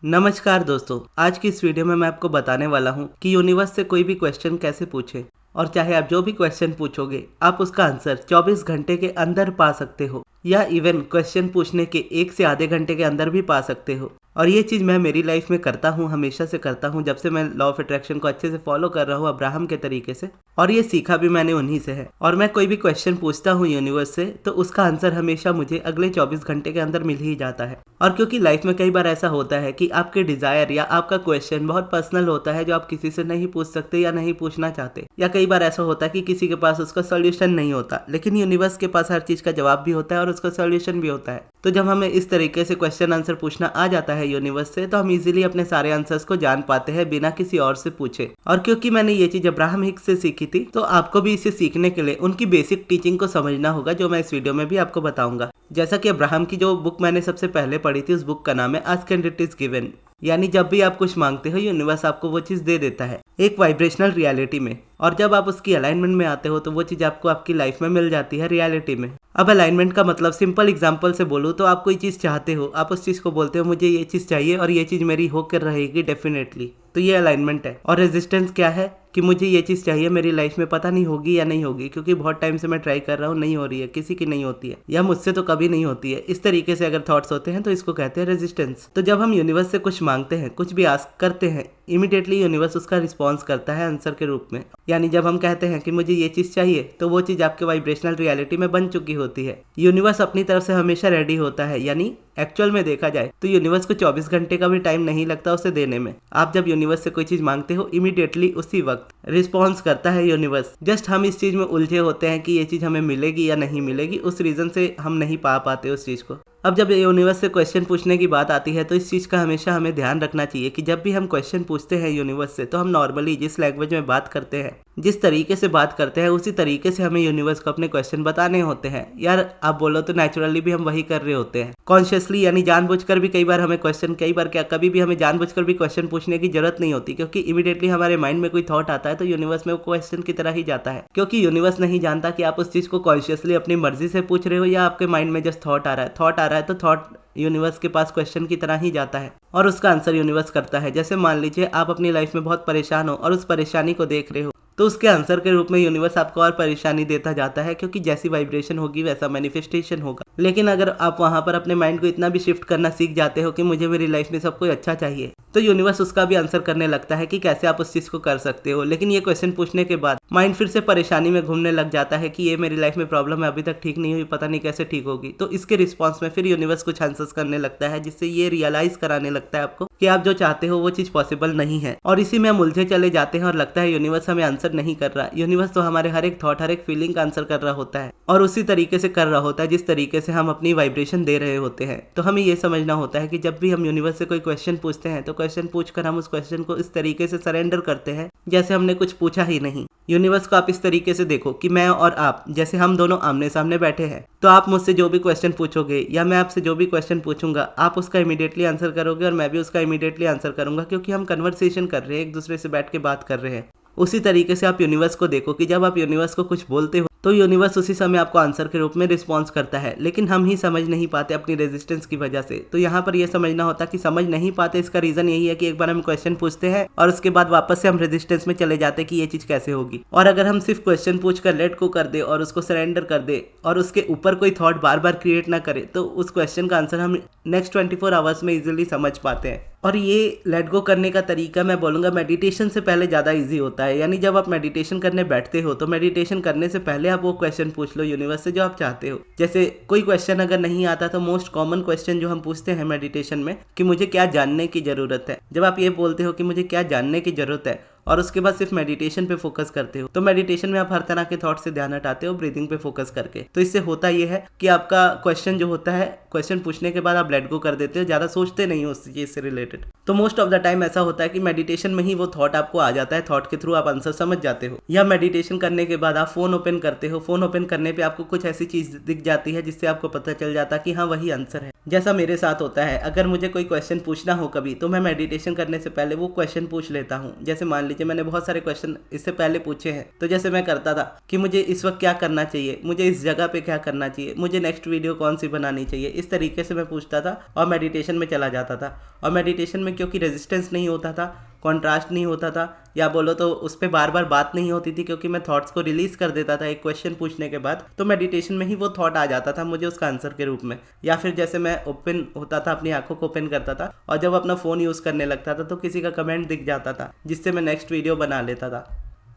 नमस्कार दोस्तों, आज की इस वीडियो में मैं आपको बताने वाला हूँ कि यूनिवर्स से कोई भी क्वेश्चन कैसे पूछें और चाहे आप जो भी क्वेश्चन पूछोगे आप उसका आंसर 24 घंटे के अंदर पा सकते हो या इवन क्वेश्चन पूछने के 1 से आधे घंटे के अंदर भी पा सकते हो। और ये चीज़ मैं मेरी लाइफ में करता हूँ, हमेशा से करता हूँ, जब से मैं लॉ ऑफ अट्रैक्शन को अच्छे से फॉलो कर रहा हूँ अब्राहम के तरीके से। और ये सीखा भी मैंने उन्हीं से है। और मैं कोई भी क्वेश्चन पूछता हूँ यूनिवर्स से तो उसका आंसर हमेशा मुझे अगले 24 घंटे के अंदर मिल ही जाता है। और क्योंकि लाइफ में कई बार ऐसा होता है कि आपके डिजायर या आपका क्वेश्चन बहुत पर्सनल होता है जो आप किसी से नहीं पूछ सकते या नहीं पूछना चाहते, या कई बार ऐसा होता है कि किसी के पास उसका सॉल्यूशन नहीं होता, लेकिन यूनिवर्स के पास हर चीज का जवाब भी होता है और उसका सॉल्यूशन भी होता है। तो जब हमें इस तरीके से क्वेश्चन आंसर पूछना आ जाता है यूनिवर्स से तो हम इजीली अपने सारे आंसर्स को जान पाते हैं बिना किसी और से पूछे। और क्योंकि मैंने ये चीज अब्राहम हिक्स से सीखी थी तो आपको भी इसे सीखने के लिए उनकी बेसिक टीचिंग को समझना होगा, जो मैं इस वीडियो में भी आपको बताऊंगा। जैसा कि अब्राहम की जो बुक मैंने सबसे पहले पढ़ी थी उस बुक का नाम है ask and it is given, यानी जब भी आप कुछ मांगते हो यूनिवर्स आपको वो चीज दे देता है एक वाइब्रेशनल रियलिटी में, और जब आप उसकी अलाइनमेंट में आते हो तो वो चीज आपको आपकी लाइफ में मिल जाती है रियलिटी में। अब अलाइनमेंट का मतलब सिंपल एग्जांपल से बोलूँ तो आप कोई चीज चाहते हो, आप उस चीज को बोलते हो मुझे ये चीज चाहिए और ये चीज मेरी होकर रहेगी डेफिनेटली, तो ये अलाइनमेंट है। और रेजिस्टेंस क्या है कि मुझे ये चीज़ चाहिए, मेरी लाइफ में पता नहीं होगी या नहीं होगी, क्योंकि बहुत टाइम से मैं ट्राई कर रहा हूँ, नहीं हो रही है, किसी की नहीं होती है या मुझसे तो कभी नहीं होती है। इस तरीके से अगर थॉट्स होते हैं तो इसको कहते हैं रेजिस्टेंस। तो जब हम यूनिवर्स से कुछ मांगते हैं, कुछ भी आस्क करते हैं, इमीडिएटली यूनिवर्स उसका रिस्पॉन्स करता है आंसर के रूप में। यानी जब हम कहते हैं कि मुझे ये चीज़ चाहिए तो वो चीज़ आपके वाइब्रेशनल रियलिटी में बन चुकी होती है। यूनिवर्स अपनी तरफ से हमेशा रेडी होता है, यानी एक्चुअल में देखा जाए तो यूनिवर्स को 24 घंटे का भी टाइम नहीं लगता उसे देने में। आप जब यूनिवर्स से कोई चीज मांगते हो इमीडिएटली उसी वक्त रिस्पॉन्स करता है यूनिवर्स। जस्ट हम इस चीज में उलझे होते हैं कि ये चीज हमें मिलेगी या नहीं मिलेगी, उस रीजन से हम नहीं पा पाते उस चीज को। अब जब यूनिवर्स से क्वेश्चन पूछने की बात आती है तो इस चीज़ का हमेशा हमें ध्यान रखना चाहिए कि जब भी हम क्वेश्चन पूछते हैं यूनिवर्स से तो हम नॉर्मली जिस लैंग्वेज में बात करते हैं, जिस तरीके से बात करते हैं, उसी तरीके से हमें यूनिवर्स को अपने क्वेश्चन बताने होते हैं। यार आप बोलो तो नेचुरली भी हम वही कर रहे होते हैं, कॉन्शियसली यानी जानबूझकर भी। कई बार हमें क्वेश्चन, कई बार क्या, कभी भी हमें जानबूझकर भी क्वेश्चन पूछने की जरूरत नहीं होती, क्योंकि इमीडिएटली हमारे माइंड में कोई थॉट आता है तो यूनिवर्स में वो क्वेश्चन की तरह ही जाता है। क्योंकि यूनिवर्स नहीं जानता कि आप उस चीज को कॉन्शियसली अपनी मर्जी से पूछ रहे हो या आपके माइंड में जस्ट थॉट आ रहा है। थॉट आ रहा है तो थॉट यूनिवर्स के पास क्वेश्चन की तरह ही जाता है और उसका आंसर यूनिवर्स करता है। जैसे मान लीजिए आप अपनी लाइफ में बहुत परेशान हो और उस परेशानी को देख रहे हो तो उसके आंसर के रूप में यूनिवर्स आपको और परेशानी देता जाता है, क्योंकि जैसी वाइब्रेशन होगी वैसा मैनिफेस्टेशन होगा। लेकिन अगर आप वहां पर अपने माइंड को इतना भी शिफ्ट करना सीख जाते हो कि मुझे मेरी लाइफ में सब कुछ अच्छा चाहिए, तो यूनिवर्स उसका भी आंसर करने लगता है कि कैसे आप उस चीज को कर सकते हो। लेकिन ये क्वेश्चन पूछने के बाद माइंड फिर से परेशानी में घूमने लग जाता है कि ये मेरी लाइफ में प्रॉब्लम है, अभी तक ठीक नहीं हुई, पता नहीं कैसे ठीक होगी। तो इसके रिस्पॉन्स में फिर यूनिवर्स कुछ आंसर्स करने लगता है, जिससे ये रियलाइज कराने लगता है आपको कि आप जो चाहते हो वो चीज पॉसिबल नहीं है। और इसी में हम उलझे चले जाते हैं और लगता है यूनिवर्स हमें आंसर नहीं कर रहा। यूनिवर्स तो हमारे हर एक थॉट, हर एक फीलिंग का आंसर कर रहा होता है और उसी तरीके से कर रहा होता है जिस तरीके से हम अपनी वाइब्रेशन दे रहे होते हैं। तो हमें ये समझना होता है कि जब भी हम यूनिवर्स से कोई क्वेश्चन पूछते हैं तो क्वेश्चन पूछकर हम उस क्वेश्चन को इस तरीके से सरेंडर करते हैं जैसे हमने कुछ पूछा ही नहीं। यूनिवर्स को आप इस तरीके से देखो कि मैं और आप, जैसे हम दोनों आमने सामने बैठे हैं, तो आप मुझसे जो भी क्वेश्चन पूछोगे या मैं आपसे जो भी क्वेश्चन पूछूंगा आप उसका इमीडिएटली आंसर करोगे और मैं भी उसका इमीडिएटली आंसर करूंगा, क्योंकि हम कन्वर्सेशन कर रहे हैं, एक दूसरे से बैठ के बात कर रहे हैं। उसी तरीके से आप यूनिवर्स को देखो कि जब आप यूनिवर्स को कुछ बोलते हो तो यूनिवर्स उसी समय आपको आंसर के रूप में रिस्पॉन्स करता है, लेकिन हम ही समझ नहीं पाते अपनी रेजिस्टेंस की वजह से। तो यहाँ पर यह समझना होता है कि समझ नहीं पाते, इसका रीजन यही है कि एक बार हम क्वेश्चन पूछते हैं और उसके बाद वापस से हम रेजिस्टेंस में चले जाते हैं कि ये चीज कैसे होगी। और अगर हम सिर्फ क्वेश्चन पूछ कर लेट को कर दे और उसको सरेंडर कर दे और उसके ऊपर कोई थॉट बार बार क्रिएट ना करे तो उस क्वेश्चन का आंसर हम नेक्स्ट 24 आवर्स में इजीली समझ पाते हैं। और ये लेट गो करने का तरीका मैं बोलूँगा मेडिटेशन से पहले ज़्यादा इजी होता है। यानी जब आप मेडिटेशन करने बैठते हो तो मेडिटेशन करने से पहले आप वो क्वेश्चन पूछ लो यूनिवर्स से जो आप चाहते हो। जैसे कोई क्वेश्चन अगर नहीं आता तो मोस्ट कॉमन क्वेश्चन जो हम पूछते हैं मेडिटेशन में कि मुझे क्या जानने की ज़रूरत है। जब आप ये बोलते हो कि मुझे क्या जानने की ज़रूरत है और उसके बाद सिर्फ मेडिटेशन पे फोकस करते हो तो मेडिटेशन में आप हर तरह के थॉट से ध्यान हटाते हो ब्रीदिंग पे फोकस करके। तो इससे होता ये है कि आपका क्वेश्चन जो होता है, क्वेश्चन पूछने के बाद आप लेट गो कर देते हो, ज़्यादा सोचते नहीं हो उस चीज़ से रिलेटेड। तो मोस्ट ऑफ द टाइम ऐसा होता है कि मेडिटेशन में ही वो थॉट आपको आ जाता है, थॉट के थ्रू आप आंसर समझ जाते हो। या मेडिटेशन करने के बाद आप फ़ोन ओपन करते हो, फ़ोन ओपन करने पे आपको कुछ ऐसी चीज़ दिख जाती है जिससे आपको पता चल जाता है कि हाँ वही आंसर है। जैसा मेरे साथ होता है, अगर मुझे कोई क्वेश्चन पूछना हो कभी, तो मैं मेडिटेशन करने से पहले वो क्वेश्चन पूछ लेता हूँ। जैसे मान लीजिए मैंने बहुत सारे क्वेश्चन इससे पहले पूछे हैं, तो जैसे मैं करता था कि मुझे इस वक्त क्या करना चाहिए, मुझे इस जगह पे क्या करना चाहिए, मुझे नेक्स्ट वीडियो कौन सी बनानी चाहिए, इस तरीके से मैं पूछता था और मेडिटेशन में चला जाता था। और मेडिटेशन में क्योंकि रेजिस्टेंस नहीं होता था, कॉन्ट्रास्ट नहीं होता था, या बोलो तो उस पर बार बार बात नहीं होती थी, क्योंकि मैं थॉट्स को रिलीज कर देता था एक क्वेश्चन पूछने के बाद, तो मेडिटेशन में ही वो थॉट आ जाता था मुझे उसका आंसर के रूप में। या फिर जैसे मैं ओपन होता था, अपनी आंखों को ओपन करता था और जब अपना फ़ोन यूज़ करने लगता था तो किसी का कमेंट दिख जाता था जिससे मैं नेक्स्ट वीडियो बना लेता था।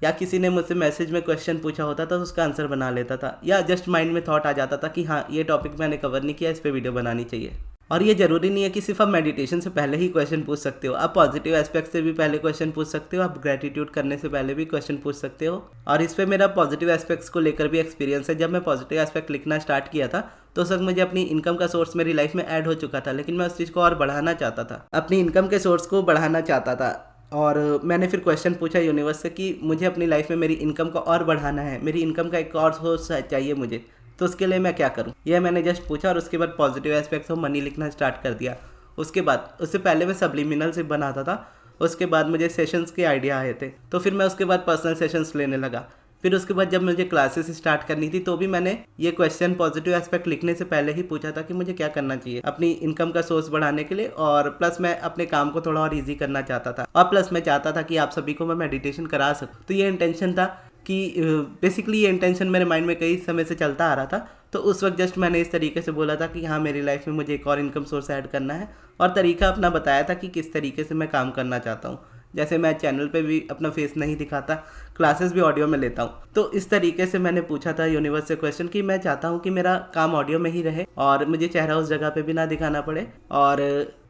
या किसी ने मुझसे मैसेज में क्वेश्चन पूछा होता था तो उसका आंसर बना लेता था। या जस्ट माइंड में थॉट आ जाता था कि हाँ ये टॉपिक मैंने कवर नहीं किया, इस पर वीडियो बनानी चाहिए। और ये जरूरी नहीं है कि सिर्फ आप मेडिटेशन से पहले ही क्वेश्चन पूछ सकते हो, आप पॉजिटिव एस्पेक्ट से भी पहले क्वेश्चन पूछ सकते हो, आप ग्रेटिट्यूड करने से पहले भी क्वेश्चन पूछ सकते हो। और इस पे मेरा पॉजिटिव एस्पेक्ट्स को लेकर भी एक्सपीरियंस है। जब मैं पॉजिटिव एस्पेक्ट लिखना स्टार्ट किया था तो उस वक्त मुझे अपनी इनकम का सोर्स मेरी लाइफ में ऐड हो चुका था, लेकिन मैं उस चीज़ को और बढ़ाना चाहता था, अपनी इनकम के सोर्स को बढ़ाना चाहता था। और मैंने फिर क्वेश्चन पूछा यूनिवर्स से कि मुझे अपनी लाइफ में मेरी इनकम को और बढ़ाना है, मेरी इनकम का एक और सोर्स चाहिए मुझे, तो उसके लिए मैं क्या करूं। यह मैंने जस्ट पूछा और उसके बाद पॉजिटिव एस्पेक्ट्स ऑफ मनी लिखना स्टार्ट कर दिया। उसके बाद, उससे पहले मैं सब्लिमिनल से बनाता था, उसके बाद मुझे सेशंस के आइडिया आए थे, तो फिर मैं उसके बाद पर्सनल सेशंस लेने लगा। फिर उसके बाद जब मुझे क्लासेस स्टार्ट करनी थी तो भी मैंने ये क्वेश्चन पॉजिटिव एस्पेक्ट लिखने से पहले ही पूछा था कि मुझे क्या करना चाहिए अपनी इनकम का सोर्स बढ़ाने के लिए, और प्लस मैं अपने काम को थोड़ा और ईजी करना चाहता था, और प्लस मैं चाहता था कि आप सभी को मैं मेडिटेशन करा सकूँ। तो ये इंटेंशन था कि बेसिकली ये इंटेंशन मेरे माइंड में कई समय से चलता आ रहा था। तो उस वक्त जस्ट मैंने इस तरीके से बोला था कि हाँ मेरी लाइफ में मुझे एक और इनकम सोर्स ऐड करना है, और तरीका अपना बताया था कि किस तरीके से मैं काम करना चाहता हूँ। जैसे मैं चैनल पे भी अपना फेस नहीं दिखाता, क्लासेस भी ऑडियो में लेता हूँ, तो इस तरीके से मैंने पूछा था यूनिवर्स से क्वेश्चन कि मैं चाहता हूँ कि मेरा काम ऑडियो में ही रहे और मुझे चेहरा उस जगह पे भी ना दिखाना पड़े, और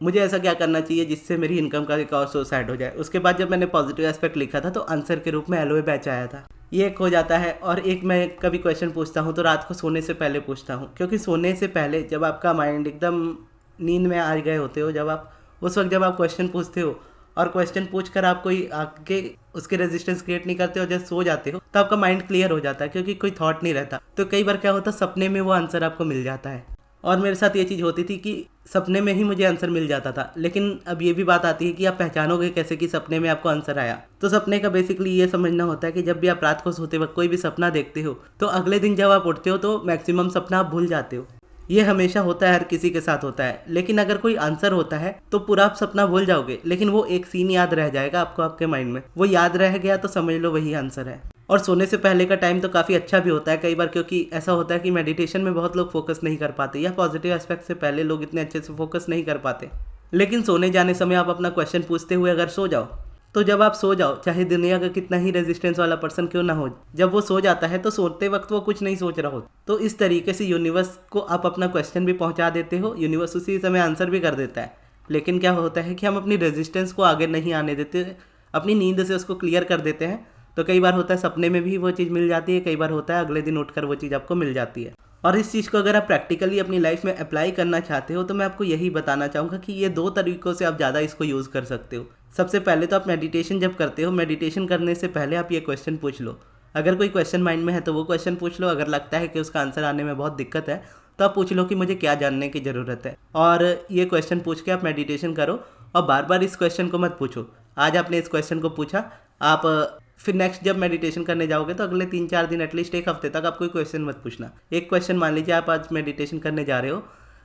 मुझे ऐसा क्या करना चाहिए जिससे मेरी इनकम का एक और सोर्स ऐड हो जाए। उसके बाद जब मैंने पॉजिटिव एस्पेक्ट लिखा था तो आंसर के रूप में एलोए बैच आया था। ये एक हो जाता है। और एक मैं कभी क्वेश्चन पूछता हूँ तो रात को सोने से पहले पूछता हूँ, क्योंकि सोने से पहले जब आपका माइंड एकदम नींद में आ गए होते हो, जब आप उस वक्त जब आप क्वेश्चन पूछते हो और क्वेश्चन पूछकर आप कोई आगे उसके रेजिस्टेंस क्रिएट नहीं करते हो, जब सो जाते हो तो आपका माइंड क्लियर हो जाता है, क्योंकि कोई थॉट नहीं रहता। तो कई बार क्या होता है, सपने में वो आंसर आपको मिल जाता है। और मेरे साथ ये चीज़ होती थी कि सपने में ही मुझे आंसर मिल जाता था। लेकिन अब ये भी बात आती है कि आप पहचानोगे कैसे कि सपने में आपको आंसर आया। तो सपने का बेसिकली ये समझना होता है कि जब भी आप रात को सोते वक्त कोई भी सपना देखते हो तो अगले दिन जब आप उठते हो तो मैक्सिमम सपना आप भूल जाते हो। ये हमेशा होता है, हर किसी के साथ होता है। लेकिन अगर कोई आंसर होता है तो पूरा आप सपना भूल जाओगे, लेकिन वो एक सीन याद रह जाएगा आपको, आपके माइंड में वो याद रह गया तो समझ लो वही आंसर है। और सोने से पहले का टाइम तो काफ़ी अच्छा भी होता है कई बार, क्योंकि ऐसा होता है कि मेडिटेशन में बहुत लोग फोकस नहीं कर पाते, या पॉजिटिव एस्पेक्ट से पहले लोग इतने अच्छे से फोकस नहीं कर पाते। लेकिन सोने जाने समय आप अपना क्वेश्चन पूछते हुए अगर सो जाओ, तो जब आप सो जाओ, चाहे दुनिया का कितना ही रेजिस्टेंस वाला पर्सन क्यों ना हो, जब वो सो जाता है तो सोते वक्त वो कुछ नहीं सोच रहा हो। तो इस तरीके से यूनिवर्स को आप अपना क्वेश्चन भी पहुंचा देते हो, यूनिवर्स उसी समय आंसर भी कर देता है। लेकिन क्या होता है कि हम अपनी रेजिस्टेंस को आगे नहीं आने देते, अपनी नींद से उसको क्लियर कर देते हैं। तो कई बार होता है सपने में भी वो चीज़ मिल जाती है, कई बार होता है अगले दिन उठकर वो चीज़ आपको मिल जाती है। और इस चीज़ को अगर आप प्रैक्टिकली अपनी लाइफ में अप्लाई करना चाहते हो तो मैं आपको यही बताना चाहूँगा कि ये 2 तरीक़ों से आप ज़्यादा इसको यूज़ कर सकते हो। सबसे पहले तो आप मेडिटेशन जब करते हो, मेडिटेशन करने से पहले आप ये क्वेश्चन पूछ लो। अगर कोई क्वेश्चन माइंड में है तो वो क्वेश्चन पूछ लो। अगर लगता है कि उसका आंसर आने में बहुत दिक्कत है तो आप पूछ लो कि मुझे क्या जानने की ज़रूरत है। और ये क्वेश्चन पूछ के आप मेडिटेशन करो, और बार बार इस क्वेश्चन को मत पूछो। आज आपने इस क्वेश्चन को पूछा, आप फिर नेक्स्ट जब मेडिटेशन करने जाओगे तो अगले 3-4 दिन एटलीस्ट 1 हफ्ते तक आप कोई क्वेश्चन मत पूछना। एक क्वेश्चन, मान लीजिए आप आज मेडिटेशन करने जा रहे हो,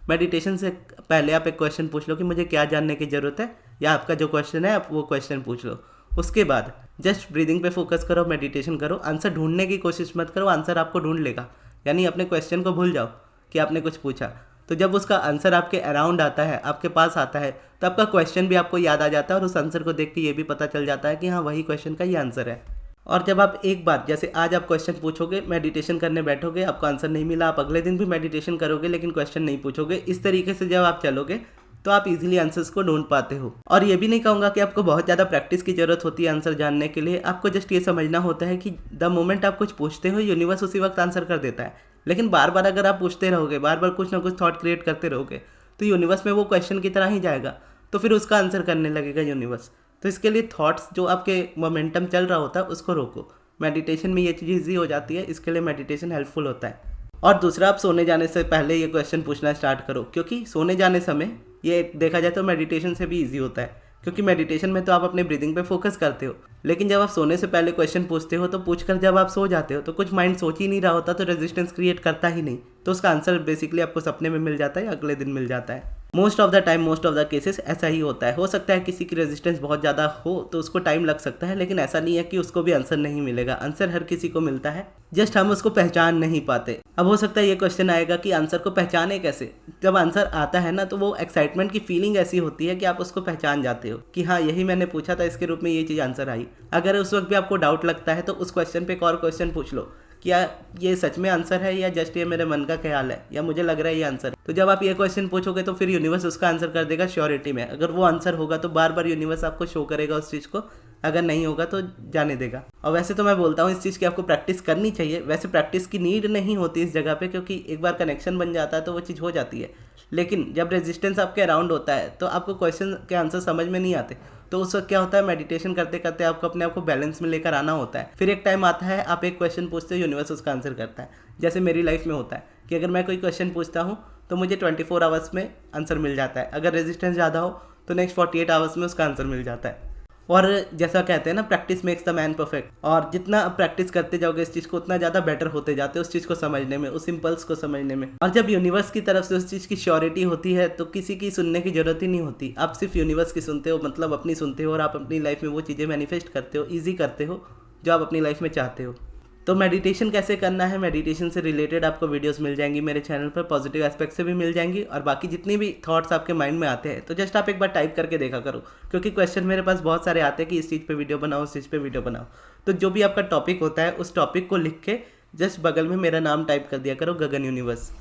मेडिटेशन से पहले आप एक क्वेश्चन पूछ लो कि मुझे क्या जानने की ज़रूरत है, या आपका जो क्वेश्चन है आप वो क्वेश्चन पूछ लो। उसके बाद जस्ट ब्रीदिंग पे फोकस करो, मेडिटेशन करो, आंसर ढूंढने की कोशिश मत करो, आंसर आपको ढूंढ लेगा। यानी अपने क्वेश्चन को भूल जाओ कि आपने कुछ पूछा। तो जब उसका आंसर आपके अराउंड आता है, आपके पास आता है, तो आपका क्वेश्चन भी आपको याद आ जाता है, और उस आंसर को देख के ये भी पता चल जाता है कि हाँ वही क्वेश्चन का ये आंसर है। और जब आप एक बार, जैसे आज आप क्वेश्चन पूछोगे, मेडिटेशन करने बैठोगे, आपको आंसर नहीं मिला, आप अगले दिन भी मेडिटेशन करोगे लेकिन क्वेश्चन नहीं पूछोगे, इस तरीके से जब आप चलोगे तो आप इजीली आंसर्स को ढूंढ पाते हो। और ये भी नहीं कहूँगा कि आपको बहुत ज़्यादा प्रैक्टिस की ज़रूरत होती है आंसर जानने के लिए। आपको जस्ट ये समझना होता है कि द मोमेंट आप कुछ पूछते हो, यूनिवर्स उसी वक्त आंसर कर देता है। लेकिन बार बार अगर आप पूछते रहोगे, बार बार कुछ ना कुछ थॉट क्रिएट करते रहोगे, तो यूनिवर्स में वो क्वेश्चन की तरह ही जाएगा। तो फिर उसका आंसर करने लगेगा यूनिवर्स। तो इसके लिए थॉट्स जो आपके मोमेंटम चल रहा होता है उसको रोको। मेडिटेशन में ये चीज़ ईजी हो जाती है, इसके लिए मेडिटेशन हेल्पफुल होता है। और दूसरा, आप सोने जाने से पहले ये क्वेश्चन पूछना स्टार्ट करो, क्योंकि सोने जाने समय ये देखा जाए तो मेडिटेशन से भी ईजी होता है, क्योंकि मेडिटेशन में तो आप अपने ब्रीदिंग पे फोकस करते हो, लेकिन जब आप सोने से पहले क्वेश्चन पूछते हो तो पूछकर जब आप सो जाते हो तो कुछ माइंड सोच ही नहीं रहा होता, तो रेजिस्टेंस क्रिएट करता ही नहीं, तो उसका आंसर बेसिकली आपको सपने में मिल जाता है या अगले दिन मिल जाता है। Most of the time, most of the cases ऐसा ही होता है। हो सकता है किसी की रेजिस्टेंस बहुत ज़्यादा हो तो उसको टाइम लग सकता है, लेकिन ऐसा नहीं है कि उसको भी आंसर नहीं मिलेगा। आंसर हर किसी को मिलता है, जस्ट हम उसको पहचान नहीं पाते। अब हो सकता है ये क्वेश्चन आएगा कि आंसर को पहचाने कैसे। जब आंसर आता है ना तो वो एक्साइटमेंट की फीलिंग ऐसी होती है कि आप उसको पहचान जाते हो कि हाँ यही मैंने पूछा था, इसके रूप में ये चीज़ आंसर आई। अगर उस वक्त भी आपको डाउट लगता है तो उस क्वेश्चन पे एक और क्वेश्चन पूछ लो, क्या ये सच में आंसर है या जस्ट ये मेरे मन का ख्याल है या मुझे लग रहा है ये आंसर है। तो जब आप ये क्वेश्चन पूछोगे तो फिर यूनिवर्स उसका आंसर कर देगा श्योरिटी में। अगर वो आंसर होगा तो बार बार यूनिवर्स आपको शो करेगा उस चीज़ को, अगर नहीं होगा तो जाने देगा। और वैसे तो मैं बोलता हूँ इस चीज़ की आपको प्रैक्टिस करनी चाहिए। वैसे प्रैक्टिस की नीड नहीं होती इस जगह पे, क्योंकि एक बार कनेक्शन बन जाता है तो वो चीज़ हो जाती है। लेकिन जब रेजिस्टेंस आपके अराउंड होता है तो आपको क्वेश्चन के आंसर समझ में नहीं आते, तो उस वक्त क्या होता है, मेडिटेशन करते करते आपको अपने आप को बैलेंस में लेकर आना होता है। फिर एक टाइम आता है आप एक क्वेश्चन पूछते हो, यूनिवर्स उसका आंसर करता है। जैसे मेरी लाइफ में होता है कि अगर मैं कोई क्वेश्चन पूछता हूँ तो मुझे 24 आवर्स में आंसर मिल जाता है। अगर रेजिस्टेंस ज़्यादा हो तो नेक्स्ट 48 आवर्स में उसका आंसर मिल जाता है। और जैसा कहते हैं ना, practice makes the man perfect. और जितना आप प्रैक्टिस करते जाओगे इस चीज़ को, उतना ज़्यादा बेटर होते जाते हो उस चीज़ को समझने में, उस इम्पल्स को समझने में। और जब यूनिवर्स की तरफ से उस चीज़ की श्योरिटी होती है तो किसी की सुनने की जरूरत ही नहीं होती। आप सिर्फ यूनिवर्स की सुनते हो, मतलब अपनी सुनते हो, और आप अपनी लाइफ में वो चीज़ें मैनिफेस्ट करते हो, ईजी करते हो जो आप अपनी लाइफ में चाहते हो। तो मेडिटेशन कैसे करना है, मेडिटेशन से रिलेटेड आपको वीडियोस मिल जाएंगी मेरे चैनल पर, पॉजिटिव एस्पेक्ट से भी मिल जाएंगी। और बाकी जितनी भी थॉट्स आपके माइंड में आते हैं तो जस्ट आप एक बार टाइप करके देखा करो, क्योंकि क्वेश्चन मेरे पास बहुत सारे आते हैं कि इस चीज़ पे वीडियो बनाओ, उस चीज़ पे वीडियो बनाओ। तो जो भी आपका टॉपिक होता है उस टॉपिक को लिख के जस्ट बगल में मेरा नाम टाइप कर दिया करो, गगन यूनिवर्स।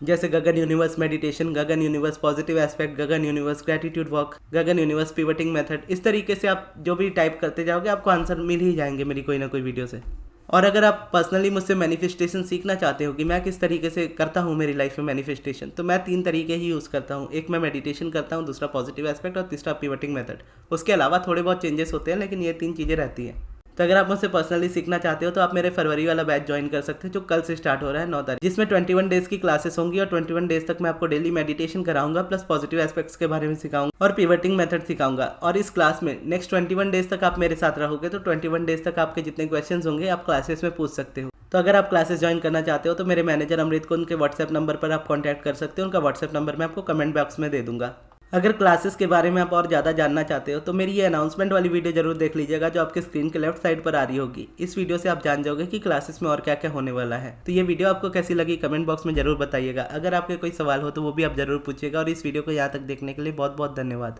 जैसे गगन यूनिवर्स मेडिटेशन, गगन यूनिवर्स पॉजिटिव एस्पेक्ट, गगन यूनिवर्स ग्रेटिट्यूड वॉक, गगन यूनिवर्स पिवटिंग मेथड। इस तरीके से आप जो भी टाइप करते जाओगे आपको आंसर मिल ही जाएंगे मेरी कोई ना कोई वीडियो से। और अगर आप पर्सनली मुझसे मैनिफेस्टेशन सीखना चाहते हो कि मैं किस तरीके से करता हूँ मेरी लाइफ में मैनिफेस्टेशन, तो मैं 3 तरीके ही यूज़ करता हूँ। एक मैं मेडिटेशन करता हूँ, दूसरा पॉजिटिव एस्पेक्ट, और तीसरा पिवटिंग मेथड। उसके अलावा थोड़े बहुत चेंजेस होते हैं, लेकिन ये 3 चीज़ें रहती हैं। तो अगर आप मुझसे पर्सनली सीखना चाहते हो तो आप मेरे फरवरी वाला बैच ज्वाइन कर सकते हो, जो कल से स्टार्ट हो रहा है 9 तारीख, जिसमें 21 डेज की क्लासेस होंगी। और 21 डेज तक मैं आपको डेली मेडिटेशन कराऊंगा, प्लस पॉजिटिव एस्पेक्ट्स के बारे में सिखाऊंगा और पिवटिंग मेथड सिखाऊंगा। और इस क्लास में नेक्स्ट 21 डेज तक आप मेरे साथ रहोगे, तो 21 डेज तक आपके जितने क्वेश्चन होंगे आप क्लासेस में पूछ सकते हो। तो अगर आप क्लासेस ज्वाइन करना चाहते हो तो मेरे मैनेजर अमृत को उनके व्हाट्सएप नंबर पर आप कॉन्टैक्ट कर सकते हो। उनका व्हाट्सएप नंबर मैं आपको कमेंट बॉक्स में दे दूंगा। अगर क्लासेस के बारे में आप और ज़्यादा जानना चाहते हो तो मेरी ये अनाउंसमेंट वाली वीडियो जरूर देख लीजिएगा, जो आपके स्क्रीन के लेफ्ट साइड पर आ रही होगी। इस वीडियो से आप जान जाओगे कि क्लासेस में और क्या क्या होने वाला है। तो ये वीडियो आपको कैसी लगी कमेंट बॉक्स में जरूर बताइएगा। अगर आपके कोई सवाल हो तो वो भी आप जरूर पूछिएगा। और इस वीडियो को यहाँ तक देखने के लिए बहुत बहुत धन्यवाद।